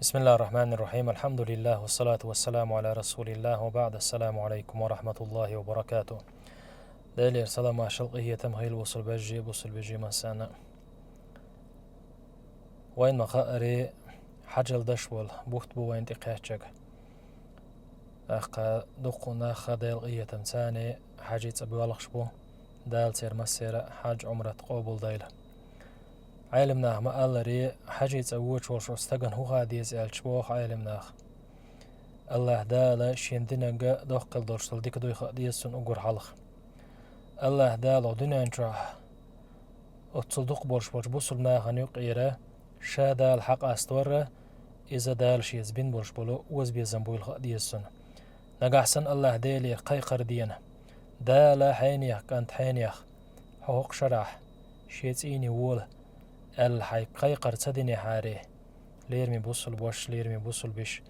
بسم الله الرحمن الرحيم. الحمد لله والصلاة والسلام على رسول الله، وبعد. السلام عليكم ورحمة الله وبركاته. دالير سلام شلقية تمهيل وصل بجي مسانا وين مخاري حجل دشول بوخت بو وين تقاشك أخا دقنا خدال غية تمساني حاجيت أبو الخشبو دال سير مسيرة حاج عمرة قوبل دايلة عالمناه ما ألري حاجيت أبوش وشو استغن هو غاديز الشبوخ عالمناه الله دالا شيندينغا دوخل دورسل ديك دوي خديسن أقر حلخ الله دالا دينان شرح أتصدق بورش بوصل ناخن يقيرة شا دال حق أستورة إذا دال شيز بين بورش بولو وز بيزن بويل خديسن نقحسن الله دالي قيقر دينا دالا حينيخ كانت حينيخ حقوق شرح شيتيني وول الحي قيقر تديني حاري ليرمي بوصل بوش ليرمي بوصل بش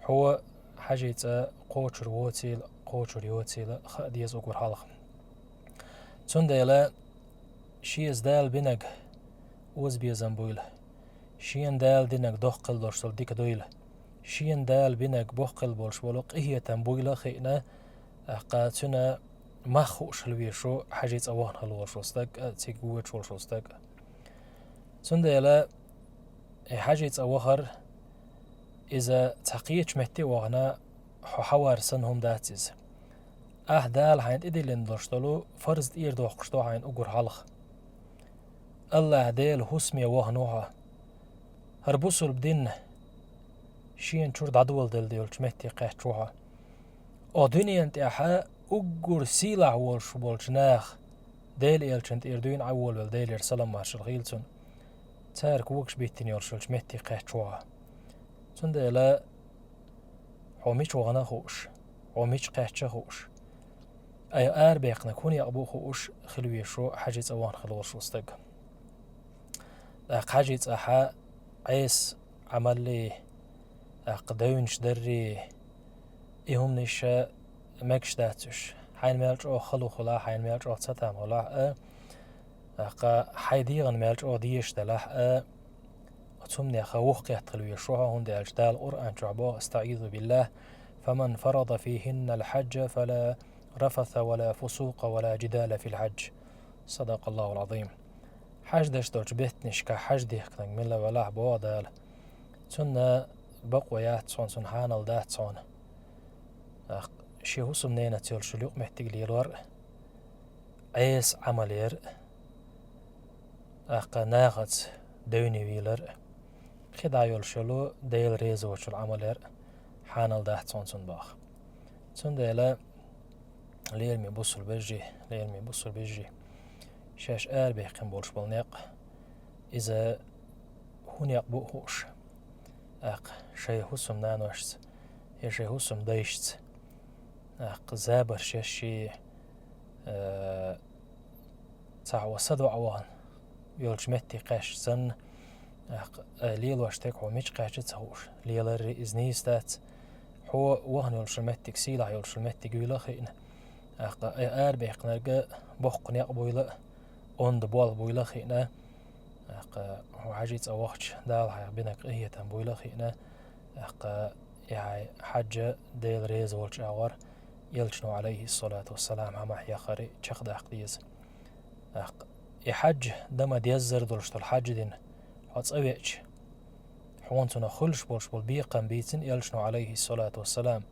هو حاجيت قوتر ووتيل قوتر يوتيل خديز أقر حلخ تنديلا شيز دال بينك وز بيزن بويل شين دال دينك دوخل دورسل ديك دويل شين دال بينك بوخل بولش بولق إيه تنبويل خينا قاتنا ما خوش الويشو حاجيت أوهن هالورشوستك تيقوة شولشوستك تنديلا حاجيت أوهر إذا تحقيت مهتي وغنا حوار سنهم داتيز دال حين إدي لندرشتلو فرز إير دوخشتو حين أقر حلخ الله ديل هسمي وغنوها هربوسل بدين شين شورد عدول ديل مهتي قيحتروها او دنيا انت أحا أقر سيلع والش بولشناخ ديل إيلشنت إردوين عول والديل يرسلم مارشل غيلتون تارك وكش بيتين يرشلش مهتي قيحتروها تنديلا حوميش وغنا خوش حوميش قيحتش خوش أي بيقنا كون يقبو خوش خلويشو حاجيت أوان خلوش وستق حاجيت أحا عيس عمل لي قدونش دري إهم نشا مكش داتش حين مالج أو خلو خلا حين مالج أو تتام خلا حيديغن مالج أو ديش دلاح أتمنى خوخ يحتلويشوها هند الجدال قرآن شعبه استعيذ بالله فمن فرض فيهن الحج فلا رفث ولا فسوق ولا جدال في الحج صدق الله العظيم حج دش دوش بيتنش كحج ديك من لا ولا بوادال تنا بقويات صون حانل دات صون شي هسم نينا تيول شلوق محتاج ليلور عيس عملير ناغت دوني ويلر خدا يول شلو ديل ريزو شل عملير حانل دات صون باخ تن ديلا ليرمي بوصل بجي شاش بيقين بولش بالنيق إذا هنيق بوهوش شي هسم نانوشت شي هسم دايشت زابر شاشي تعوى صدو عوان يولش متي قاش زن ليل واشتك وميش قاش تهوش ليل إزنيستات هو وهن يولش متي كسيلا يولش متي قيلا خينا بيق نرقى بوق نيق بويلا اوند بوال بويلا خينا هو حاجيت أوخش دال حيق بينك إيه تنبويلا خينا يعني حاجة ديل ريز والش أغور يلشنو عليه الصلاة والسلام هما حيا خاري تشخد أخديز يحج دما ديزر دولشتو الحج دين حوص أويتش حوانتنا خلش بولش بالبيقا بيتن يلشنو عليه الصلاة والسلام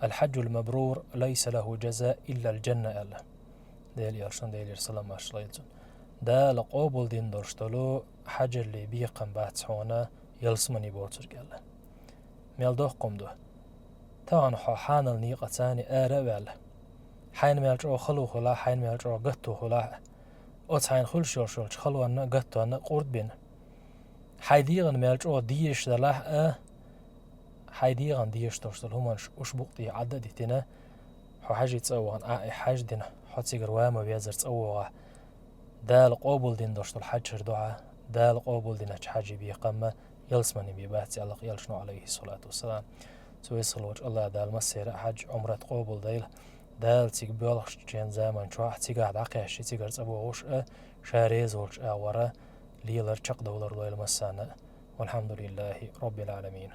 الحج المبرور ليس له جزاء إلا الجنة ألا ديل يلشن ديل يرسلام ماشليتون دا لقوبل دين دولشتلو حج اللي بيقا باتسحونا يلسمني بوتر قال ميل دوخ قمدو تان حان النيقة تاني ولا حين مالجو خلو خلا حين مالجو قطو خلا أوت حين خل شولش خلو أنا قطو أنا قرد بين حيديغن مالجو ديش دلاح حيديغن ديش توشتل همانش أشبقتي عدد تنا حاجة تسوغن حاج دينا حتسيقر واما بيازر تسوغا دال قوبل دين دوشتل حجر دعا دال قوبل دين حاجة بيقام يلسمني بيباتي الله يلشنو عليه الصلاة والسلام سويسل وجه الله دال مسيرة حج عمرة قوبل ديل دال تيق بيولخش جين زمان شوح تيقعد عقاش تيقر تسبو غوش شاريز وش ورا ليلر شق دولار دويل مسانا والحمد لله رب العالمين.